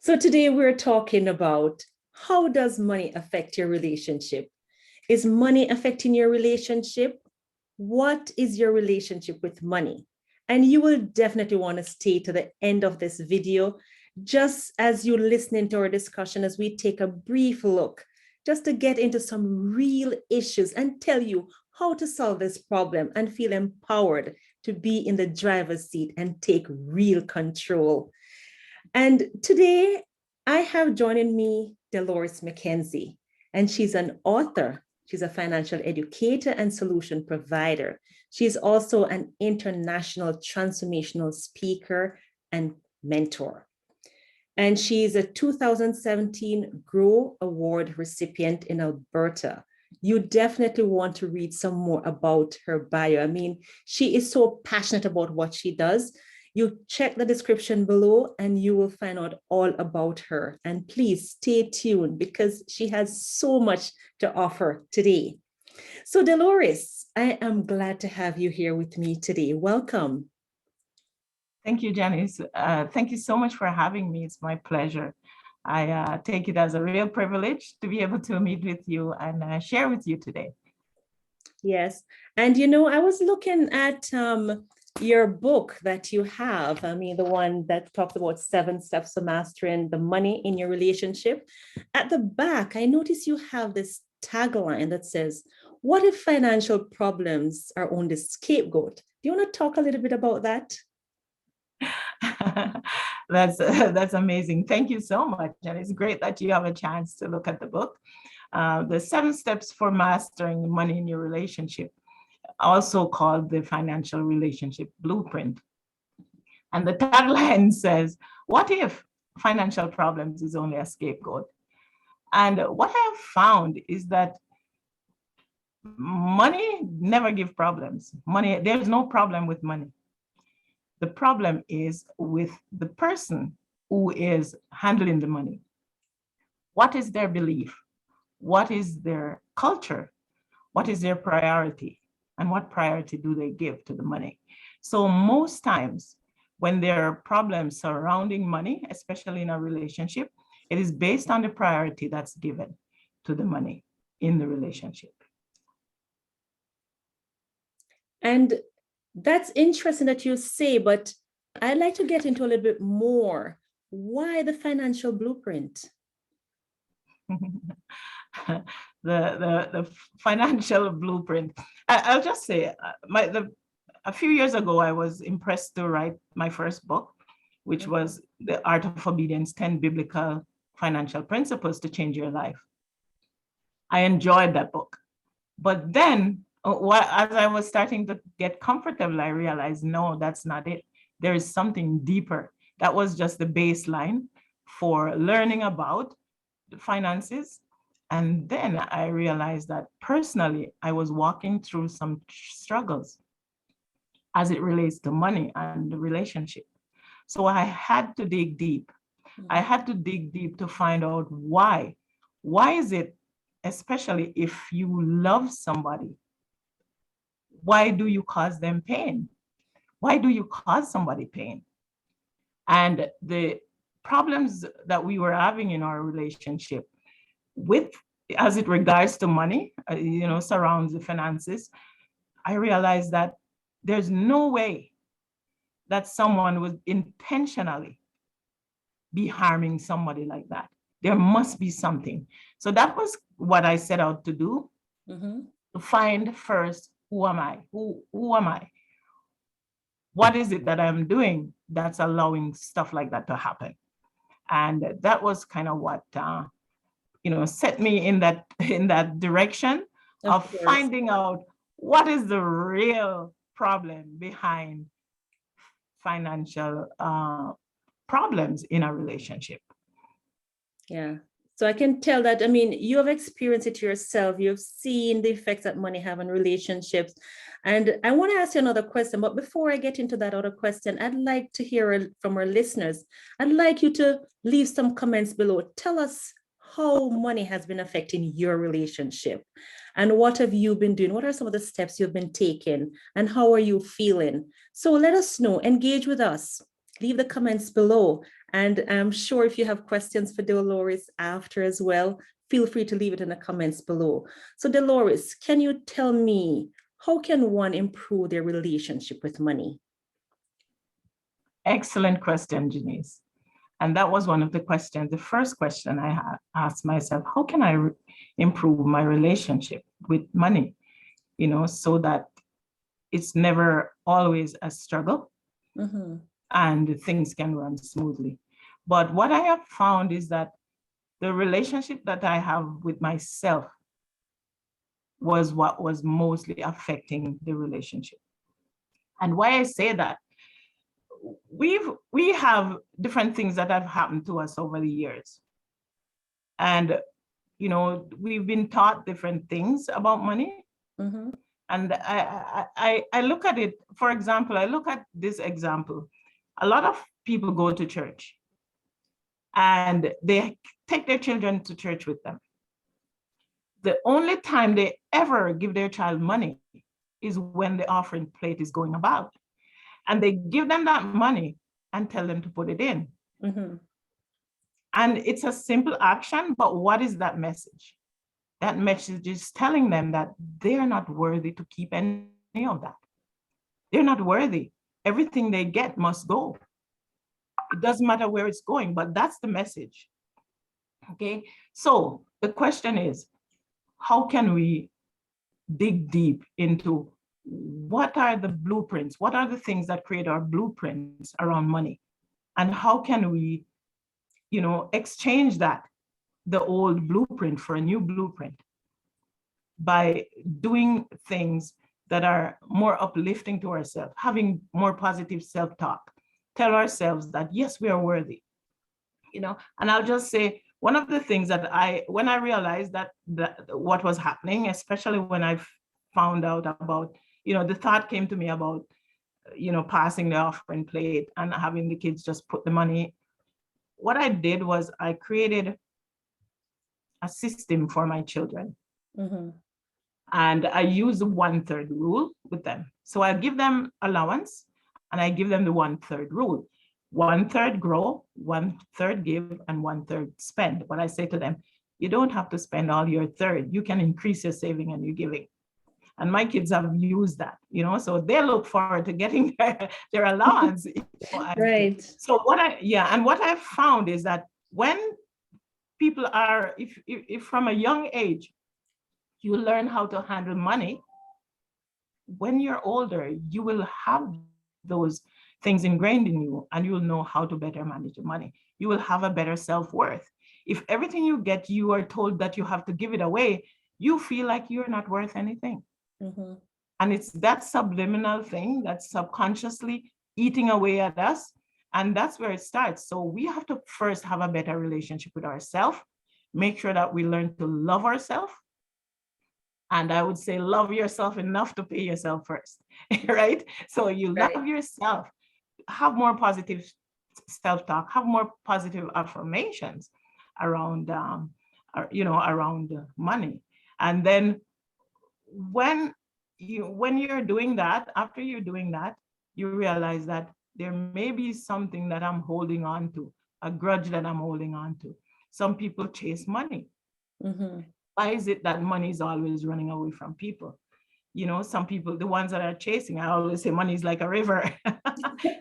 So today we're talking about how does money affect your relationship? Is money affecting your relationship? What is your relationship with money? And you will definitely want to stay to the end of this video, just as you're listening to our discussion, as we take a brief look, just to get into some real issues and tell you how to solve this problem and feel empowered to be in the driver's seat and take real control. And today I have joining me Delores Mckenzie, and she's an author. She's a financial educator and solution provider. She's also an international transformational speaker and mentor. And she's a 2017 Grow Award recipient in Alberta. You definitely want to read some more about her bio. I mean, she is so passionate about what she does. You check the description below and you will find out all about her. And please stay tuned because she has so much to offer today. So Delores, I am glad to have you here with me today. Welcome. Thank you, Genese. Thank you so much for having me. It's my pleasure. I take it as a real privilege to be able to meet with you and share with you today. Yes. And I was looking at your book that you have. I mean, the one that talks about 7 steps to mastering the money in your relationship. At the back, I notice you have this tagline that says, "What if financial problems are only scapegoat?" Do you want to talk a little bit about that? That's amazing. Thank you so much. And it's great that you have a chance to look at the book. The 7 steps for mastering money in your relationship, also called the financial relationship blueprint. And the tagline says, what if financial problems is only a scapegoat? And what I have found is that money never gives problems. Money, there's no problem with money. The problem is with the person who is handling the money. What is their belief? What is their culture? What is their priority? And what priority do they give to the money? So most times when there are problems surrounding money, especially in a relationship, it is based on the priority that's given to the money in the relationship. And that's interesting that you say, but I'd like to get into a little bit more. Why the financial blueprint? the financial blueprint. I'll just say, a few years ago, I was impressed to write my first book, which was The Art of Obedience, 10 Biblical Financial Principles to Change Your Life. I enjoyed that book. But then as I was starting to get comfortable, I realized, no, that's not it. There is something deeper. That was just the baseline for learning about the finances. And then I realized that personally, I was walking through some struggles as it relates to money and the relationship. So I had to dig deep. I had to dig deep to find out why. Why is it, especially if you love somebody, why do you cause them pain? Why do you cause somebody pain? And the problems that we were having in our relationship with, as it regards to money, surrounds the finances, I realized that there's no way that someone would intentionally be harming somebody like that. There must be something. So that was what I set out to do, to find first, who am I? Who am I? What is it that I'm doing that's allowing stuff like that to happen? And that was kind of what set me in that direction of finding out what is the real problem behind financial problems in a relationship. Yeah. So I can tell that, I mean, you have experienced it yourself. You've seen the effects that money have on relationships. And I want to ask you another question, but before I get into that other question, I'd like to hear from our listeners. I'd like you to leave some comments below. Tell us how money has been affecting your relationship and what have you been doing? What are some of the steps you've been taking and how are you feeling? So let us know, engage with us. leave the comments below. And I'm sure if you have questions for Delores after as well, feel free to leave it in the comments below. So Delores, can you tell me, how can one improve their relationship with money? Excellent question, Genese. And that was one of the questions, the first question I asked myself, how can I improve my relationship with money, so that it's never always a struggle and things can run smoothly. But what I have found is that the relationship that I have with myself was what was mostly affecting the relationship. And why I say that, we have different things that have happened to us over the years. And, we've been taught different things about money. And I look at it, for example, I look at this example. A lot of people go to church and they take their children to church with them. The only time they ever give their child money is when the offering plate is going about. And they give them that money and tell them to put it in. And it's a simple action, but what is that message? That message is telling them that they're not worthy to keep any of that. They're not worthy. Everything they get must go. It doesn't matter where it's going, but that's the message. Okay, so the question is, how can we dig deep into what are the blueprints? What are the things that create our blueprints around money? And how can we, exchange the old blueprint for a new blueprint by doing things that are more uplifting to ourselves, having more positive self-talk, tell ourselves that, yes, we are worthy, And I'll just say, one of the things that when I realized that what was happening, especially when I found out about, the thought came to me about, passing the offering plate and having the kids just put the money. What I did was I created a system for my children. And I use the 1/3 rule with them. So I give them allowance and I give them the 1/3 rule. 1/3 grow, 1/3 give, and 1/3 spend. But I say to them, you don't have to spend all your third. You can increase your saving and your giving. And my kids have used that, so they look forward to getting their allowance. Right. So what I've found is that when people are, if from a young age, you learn how to handle money, when you're older, you will have those things ingrained in you and you will know how to better manage your money. You will have a better self-worth. If everything you get, you are told that you have to give it away, you feel like you're not worth anything. And it's that subliminal thing that's subconsciously eating away at us. And that's where it starts. So we have to first have a better relationship with ourselves, make sure that we learn to love ourselves. And I would say, love yourself enough to pay yourself first, right? So you love yourself, have more positive self-talk, have more positive affirmations around, around money. And then when you're doing that, after you're doing that, you realize that there may be something that I'm holding on to, a grudge that I'm holding on to. Some people chase money. Why is it that money is always running away from people? Some people, the ones that are chasing, I always say money is like a river.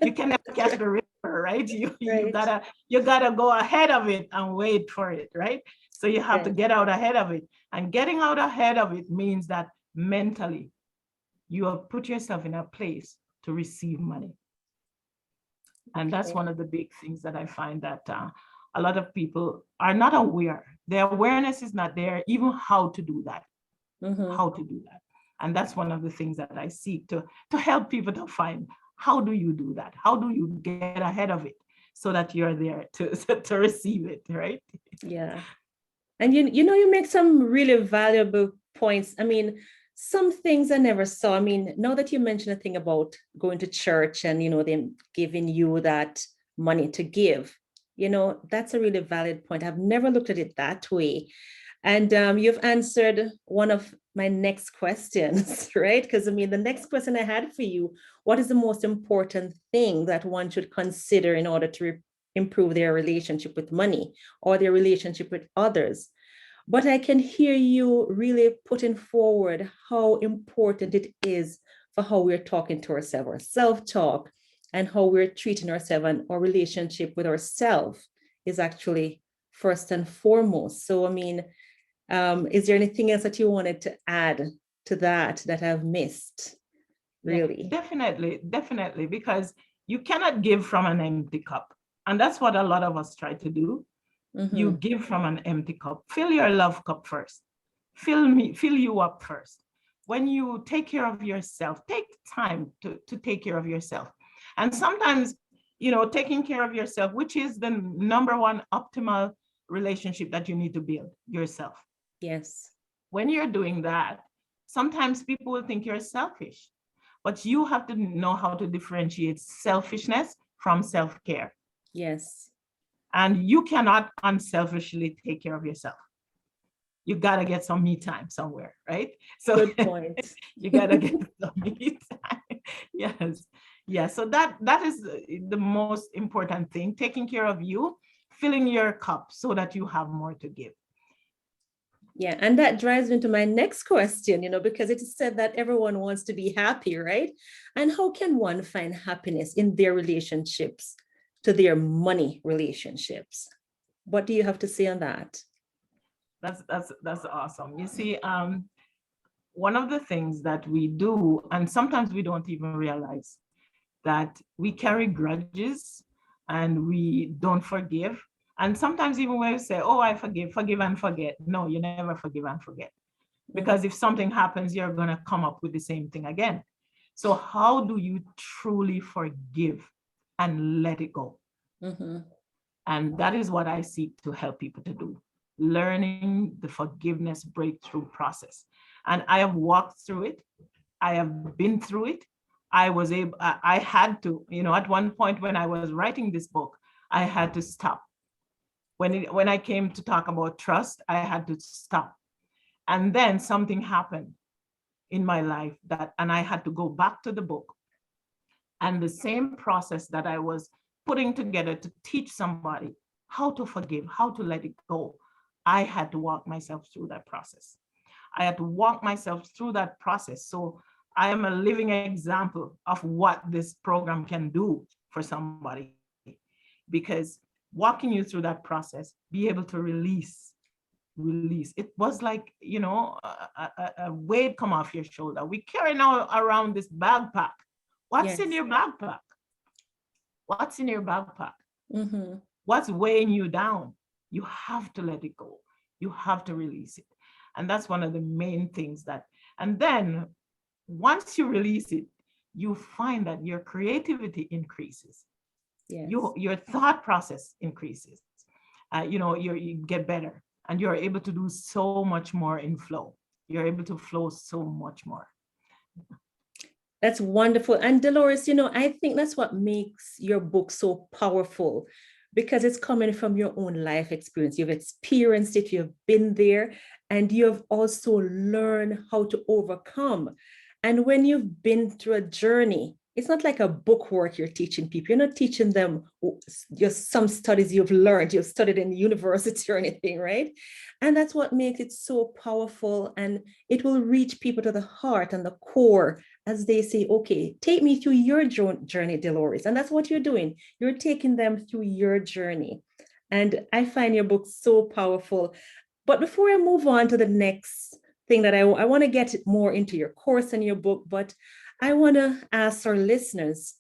You can never catch the river, right? You gotta go ahead of it and wait for it, right? So you have to get out ahead of it. And getting out ahead of it means that mentally, you have put yourself in a place to receive money. And that's one of the big things that I find that a lot of people are not aware. Their awareness is not there, even how to do that. How to do that. And that's one of the things that I seek to help people to find. How do you do that? How do you get ahead of it so that you're there to receive it, right? Yeah. And you make some really valuable points. I mean, some things I never saw. I mean, now that you mentioned a thing about going to church and, them giving you that money to give, that's a really valid point. I've never looked at it that way. And you've answered one of my next questions, right? Because I mean, the next question I had for you, what is the most important thing that one should consider in order to improve their relationship with money or their relationship with others? But I can hear you really putting forward how important it is for how we're talking to ourselves, our self-talk, and how we're treating ourselves, and our relationship with ourselves is actually first and foremost. So, I mean, is there anything else that you wanted to add to that I've missed? Really? Yeah, definitely, because you cannot give from an empty cup. And that's what a lot of us try to do. You give from an empty cup. Fill your love cup first. Fill you up first. When you take care of yourself, take time to take care of yourself. And sometimes, taking care of yourself, which is the number one optimal relationship that you need to build, yourself. Yes. When you're doing that, sometimes people will think you're selfish, but you have to know how to differentiate selfishness from self-care. Yes. And you cannot unselfishly take care of yourself. You got to get some me time somewhere, right? So good point. You got to get some me time. Yes. Yeah. So that is the most important thing, taking care of you, filling your cup so that you have more to give. Yeah, and that drives me to my next question, because it is said that everyone wants to be happy, right? And how can one find happiness in their relationships to their money relationships? What do you have to say on that? That's awesome. You see, one of the things that we do, and sometimes we don't even realize, that we carry grudges and we don't forgive. And sometimes even when we say, oh, I forgive and forget. No, you never forgive and forget. Because if something happens, you're going to come up with the same thing again. So how do you truly forgive and let it go? And that is what I seek to help people to do. Learning the forgiveness breakthrough process. And I have walked through it. I have been through it. I had to, at one point when I was writing this book, I had to stop. When I came to talk about trust, I had to stop. And then something happened in my life and I had to go back to the book. And the same process that I was putting together to teach somebody how to forgive, how to let it go, I had to walk myself through that process. I had to walk myself through that process. So I am a living example of what this program can do for somebody, because walking you through that process, be able to release. It was like, a weight come off your shoulder. We carry now around this backpack. What's in your backpack? What's in your backpack? What's weighing you down? You have to let it go. You have to release it. And that's one of the main things and then once you release it, you find that your creativity increases. Yes. Your thought process increases. You get better and you're able to do so much more in flow. You're able to flow so much more. That's wonderful. And Delores, I think that's what makes your book so powerful, because it's coming from your own life experience. You've experienced it, you've been there, and you've also learned how to overcome. And when you've been through a journey, it's not like a book work you're teaching people. You're not teaching them just some studies you've learned, you've studied in university or anything, right? And that's what makes it so powerful. And it will reach people to the heart and the core as they say, okay, take me through your journey, Delores. And that's what you're doing. You're taking them through your journey. And I find your book so powerful. But before I move on to the next thing that I want to get more into your course and your book, but I want to ask our listeners,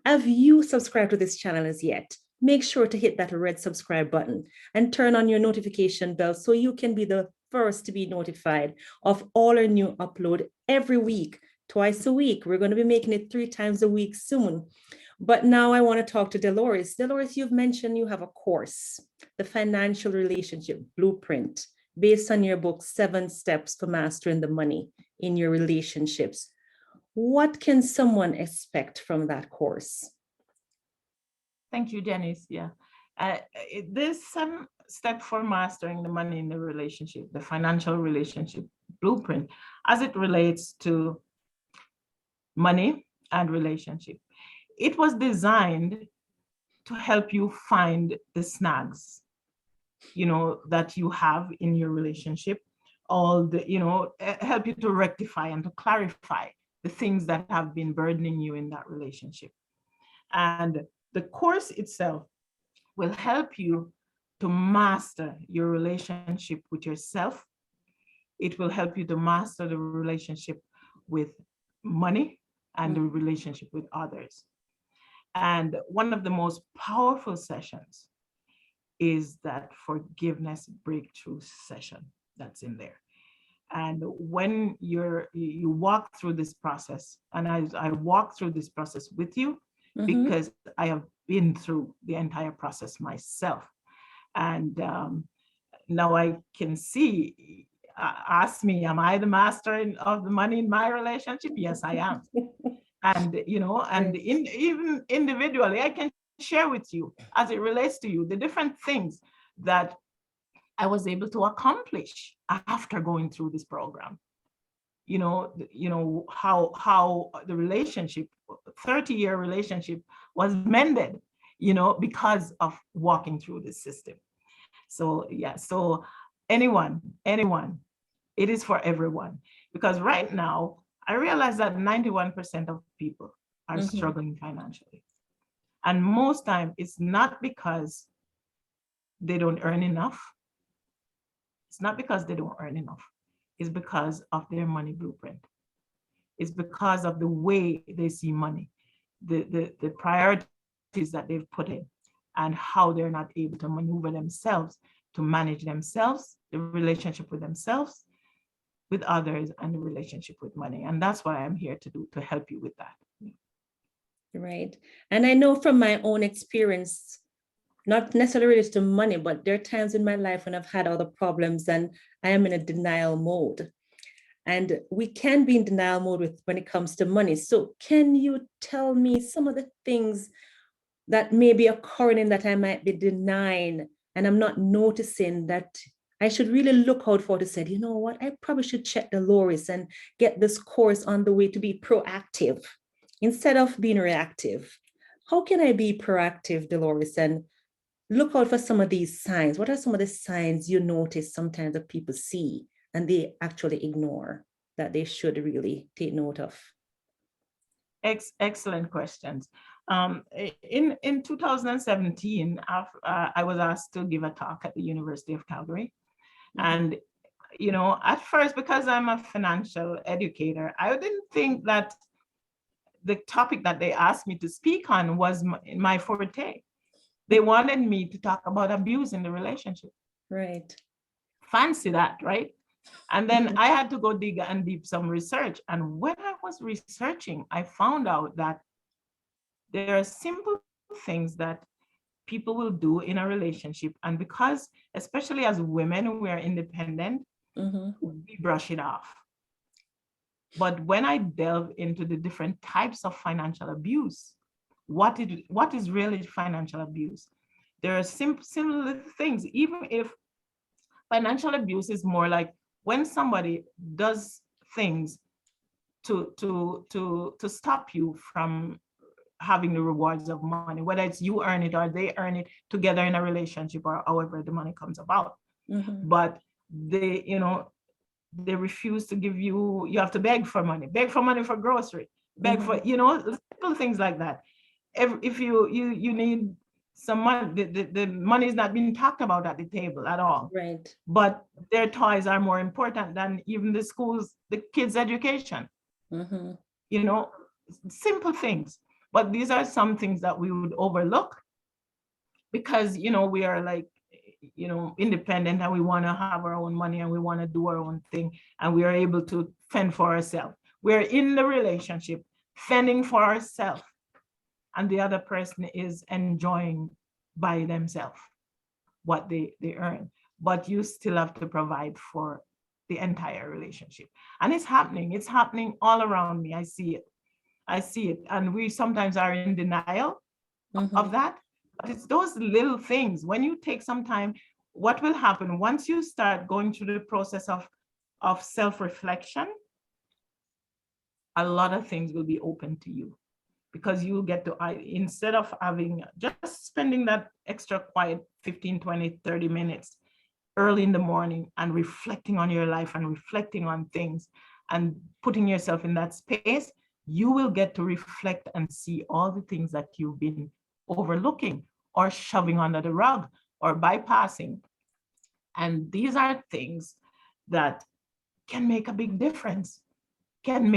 have you subscribed to this channel as yet? Make sure to hit that red subscribe button and turn on your notification bell so you can be the first to be notified of all our new upload every week, twice a week. We're going to be making it 3 times a week soon. But now I want to talk to Delores. Delores, you've mentioned you have a course, the Financial Relationship Blueprint, based on your book, 7 Steps for Mastering the Money in Your Relationships. What can someone expect from that course? Thank you, Genese. Yeah. There's 7 steps for mastering the money in the relationship, the financial relationship blueprint as it relates to money and relationship. It was designed to help you find the snags, that you have in your relationship, all the, help you to rectify and to clarify the things that have been burdening you in that relationship. And the course itself will help you to master your relationship with yourself. It will help you to master the relationship with money and the relationship with others. And one of the most powerful sessions is that forgiveness breakthrough session that's in there. And when you walk through this process, and I walk through this process with you, because I have been through the entire process myself. And now I can see, ask me, am I the master of the money in my relationship? Yes, I am. And, even individually, I can share with you, as it relates to you, the different things that I was able to accomplish after going through this program. How the relationship, 30-year relationship, was mended, because of walking through this system. So yeah, so anyone, it is for everyone. Because right now, I realize that 91% of people are struggling financially. And most time it's not because they don't earn enough. It's not because they don't earn enough. It's because of their money blueprint. It's because of the way they see money, the priorities that they've put in, and how they're not able to maneuver themselves to manage themselves, the relationship with themselves, with others, and the relationship with money. And that's what I'm here to do, to help you with that. Right. And I know from my own experience, not necessarily related to money, but there are times in my life when I've had other problems and I am in a denial mode. And we can be in denial mode when it comes to money. So can you tell me some of the things that may be occurring in that I might be denying and I'm not noticing that I should really look out for, to say, you know what, I probably should check Delores and get this course on the way to be proactive instead of being reactive? How can I be proactive, Delores, and look out for some of these signs? What are some of the signs you notice sometimes that people see and they actually ignore that they should really take note of? Excellent questions. In 2017, I was asked to give a talk at the University of Calgary. And, at first, because I'm a financial educator, I didn't think that the topic that they asked me to speak on was my forte. They wanted me to talk about abuse in the relationship. Right. Fancy that, right? And then I had to go dig and deep some research. And when I was researching, I found out that there are simple things that people will do in a relationship. And because, especially as women, we are independent, we brush it off. But when I delve into the different types of financial abuse, what is really financial abuse? There are similar things. Even if financial abuse is more like when somebody does things to stop you from having the rewards of money, whether it's you earn it or they earn it together in a relationship, or however the money comes about. But they refuse to give you have to beg for money for grocery, beg for, simple things like that. If you need some money, the money is not being talked about at the table at all. Right. But their toys are more important than even the kids' education. Simple things. But these are some things that we would overlook because, we are like, independent, and we want to have our own money and we want to do our own thing, and we are able to fend for ourselves. We're in the relationship fending for ourselves, and the other person is enjoying by themselves what they earn. But you still have to provide for the entire relationship. And it's happening all around me. I see it. And we sometimes are in denial of that. But it's those little things. When you take some time, what will happen once you start going through the process of of self-reflection, a lot of things will be open to you, because you get to, instead of having just spending that extra quiet 15, 20, 30 minutes early in the morning and reflecting on your life and reflecting on things and putting yourself in that space, you will get to reflect and see all the things that you've been overlooking or shoving under the rug or bypassing. And these are things that can make a big difference, can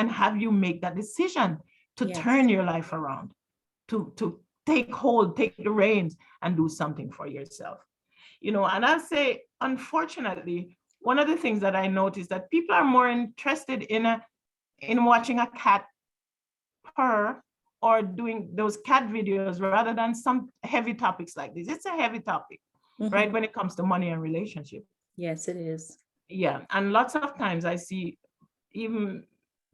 have you make that decision to turn your life around, to take hold, take the reins and do something for yourself. And I'll say, unfortunately, one of the things that I noticed that people are more interested in watching a cat purr or doing those cat videos rather than some heavy topics like this. It's a heavy topic, right? When it comes to money and relationship. Yes, it is. Yeah. And lots of times I see even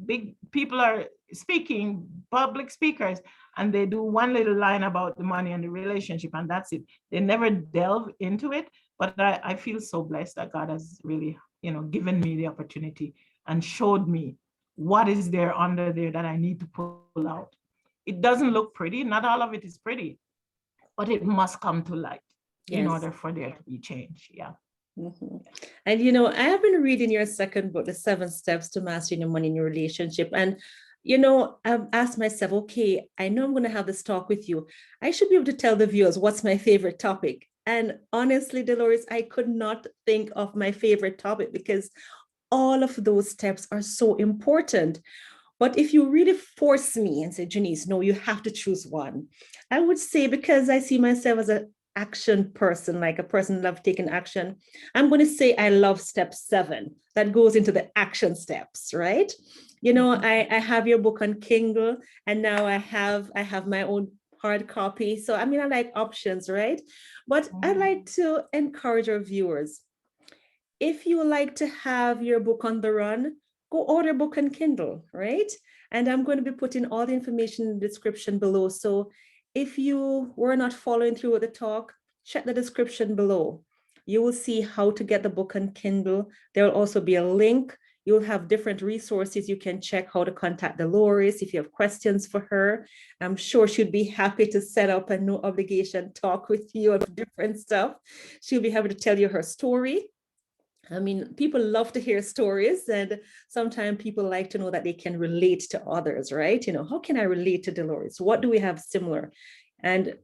big people are speaking, public speakers, and they do one little line about the money and the relationship, and that's it. They never delve into it. But I feel so blessed that God has really, given me the opportunity and showed me what is there under there that I need to pull out. It doesn't look pretty. Not all of it is pretty, but it must come to light in order for there to be change. Yeah. And, I have been reading your second book, The 7 Steps to Mastering Your Money in Your Relationship. And, I've asked myself, okay, I know I'm going to have this talk with you. I should be able to tell the viewers what's my favorite topic. And honestly, Delores, I could not think of my favorite topic because all of those steps are so important. But if you really force me and say, Genese, no, you have to choose one, I would say, because I see myself as an action person, like a person who loves taking action, I'm going to say I love step 7. That goes into the action steps, right? I have your book on Kindle, and now I have my own hard copy. So, I like options, right? But I'd like to encourage our viewers, if you like to have your book on the run, go order a book on Kindle, right? And I'm going to be putting all the information in the description below. So if you were not following through with the talk, check the description below. You will see how to get the book on Kindle. There will also be a link. You'll have different resources. You can check how to contact Delores if you have questions for her. I'm sure she'd be happy to set up a no obligation talk with you on different stuff. She'll be happy to tell you her story. People love to hear stories, and sometimes people like to know that they can relate to others, right? How can I relate to Delores? What do we have similar? And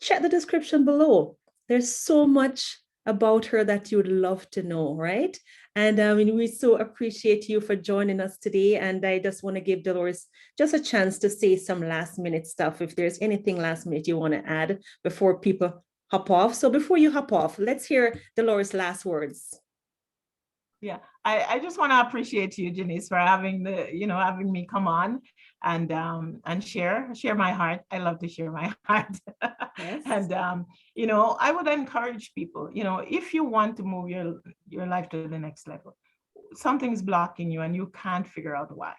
check the description below. There's so much about her that you would love to know, right? And we so appreciate you for joining us today. And I just want to give Delores just a chance to say some last minute stuff. If there's anything last minute you want to add before people hop off. So before you hop off, let's hear Delores' last words. Yeah, I just want to appreciate you, Genese, for having having me come on and share my heart. I love to share my heart. Yes. And I would encourage people, if you want to move your life to the next level, something's blocking you and you can't figure out why.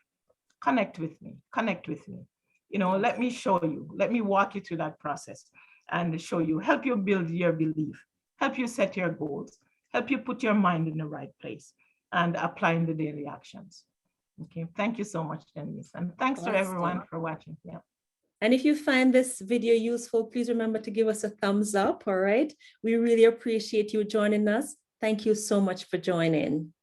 Connect with me. Let me show you. Let me walk you through that process and show you, help you build your belief, help you set your goals, help you put your mind in the right place and applying the daily actions. Okay, thank you so much, Genese. And thanks to everyone for watching. Yeah. And if you find this video useful, please remember to give us a thumbs up, all right? We really appreciate you joining us. Thank you so much for joining.